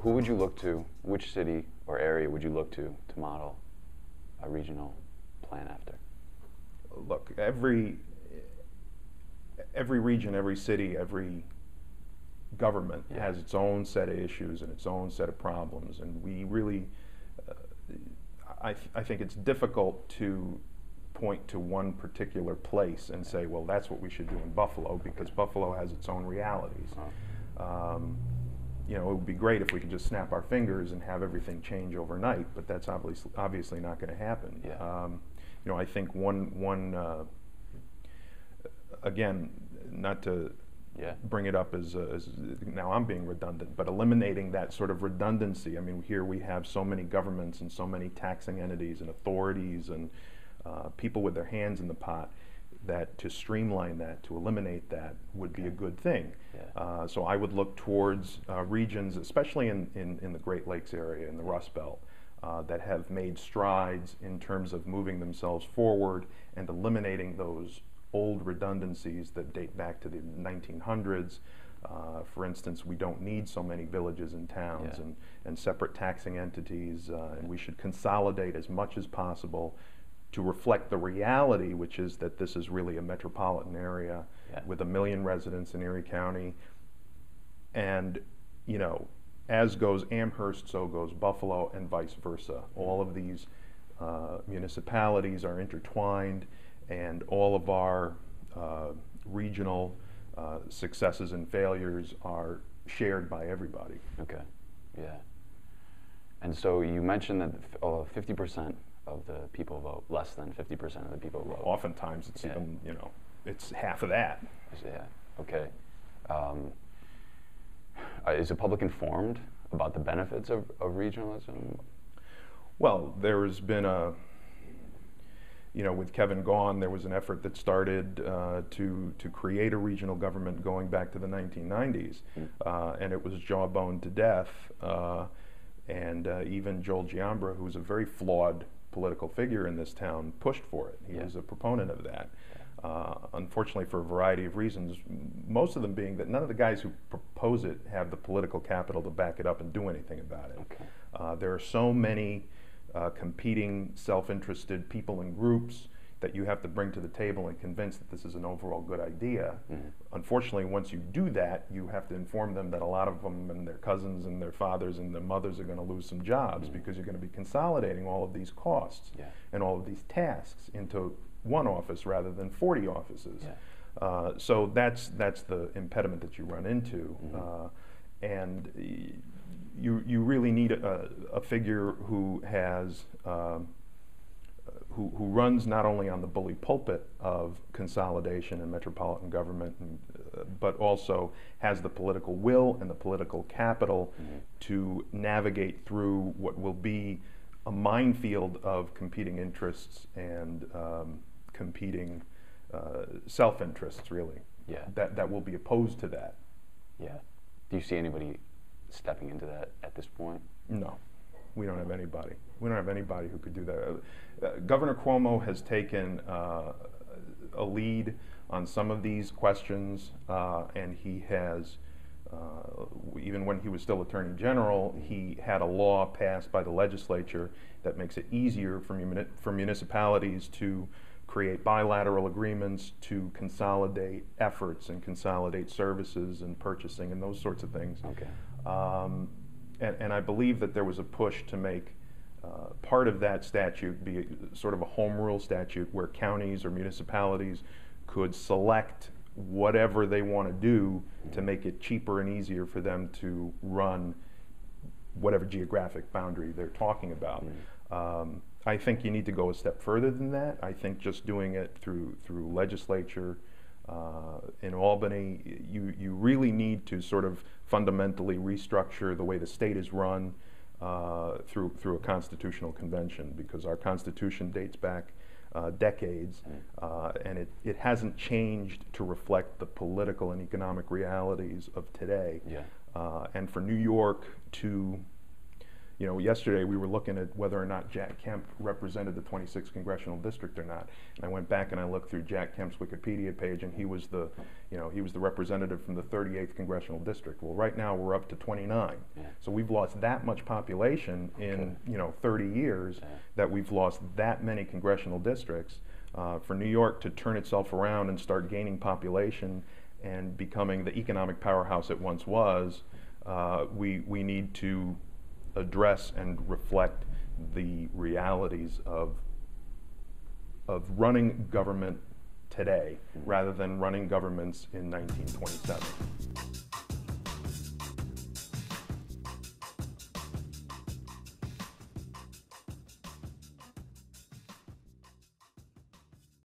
who would you look to, which city or area would you look to model a regional plan after? Look, every region, every city, every government has its own set of issues and its own set of problems, and we really, I think it's difficult to point to one particular place and say, well, that's what we should do in Buffalo, because Buffalo has its own realities. You know, it would be great if we could just snap our fingers and have everything change overnight, but that's obviously not going to happen. You know, I think again, not to bring it up as now I'm being redundant, but eliminating that sort of redundancy. I mean, here we have so many governments and so many taxing entities and authorities and people with their hands in the pot, that to streamline that, to eliminate that, would be a good thing. So I would look towards regions, especially in the Great Lakes area, in the Rust Belt, that have made strides in terms of moving themselves forward and eliminating those old redundancies that date back to the 1900s. For instance, we don't need so many villages and towns and separate taxing entities, and we should consolidate as much as possible to reflect the reality, which is that this is really a metropolitan area with 1 million residents in Erie County. And, you know, as goes Amherst, so goes Buffalo, and vice versa. All of these municipalities are intertwined, and all of our regional successes and failures are shared by everybody. Okay, yeah. And so you mentioned that 50% of the people vote, less than 50% of the people vote. Oftentimes it's even, you know, it's half of that. Yeah, okay. Is the public informed about the benefits of regionalism? Well, there's been you know, with Kevin gone, there was an effort that started to create a regional government going back to the 1990s, and it was jawboned to death. And even Joel Giambra, who's a very flawed political figure in this town, pushed for it. He was a proponent of that. Unfortunately, for a variety of reasons, most of them being that none of the guys who propose it have the political capital to back it up and do anything about it. There are so many competing, self-interested people and groups that you have to bring to the table and convince that this is an overall good idea. Unfortunately, once you do that, you have to inform them that a lot of them and their cousins and their fathers and their mothers are going to lose some jobs because you're going to be consolidating all of these costs and all of these tasks into one office rather than 40 offices. So that's the impediment that you run into. And you really need a figure who has who runs not only on the bully pulpit of consolidation and metropolitan government, but also has the political will and the political capital to navigate through what will be a minefield of competing interests and competing self-interests, really. That will be opposed to that. Do you see anybody stepping into that at this point? No, we don't have anybody. We don't have anybody who could do that. Governor Cuomo has taken a lead on some of these questions, and he has, even when he was still Attorney General, he had a law passed by the legislature that makes it easier for municipalities to create bilateral agreements to consolidate efforts and consolidate services and purchasing and those sorts of things. And I believe that there was a push to make part of that statute be sort of a home rule statute where counties or municipalities could select whatever they want to do to make it cheaper and easier for them to run whatever geographic boundary they're talking about. I think you need to go a step further than that. I think just doing it through legislature in Albany, you really need to sort of fundamentally restructure the way the state is run through a constitutional convention, because our Constitution dates back decades, and it hasn't changed to reflect the political and economic realities of today. And for New York to you know, yesterday we were looking at whether or not Jack Kemp represented the 26th congressional district or not. And I went back and I looked through Jack Kemp's Wikipedia page, and he was the, you know, he was the representative from the 38th congressional district. Well, right now we're up to 29. Yeah. So we've lost that much population in, you know, 30 years, that we've lost that many congressional districts. For New York to turn itself around and start gaining population and becoming the economic powerhouse it once was, we need to address and reflect the realities of running government today rather than running governments in 1927.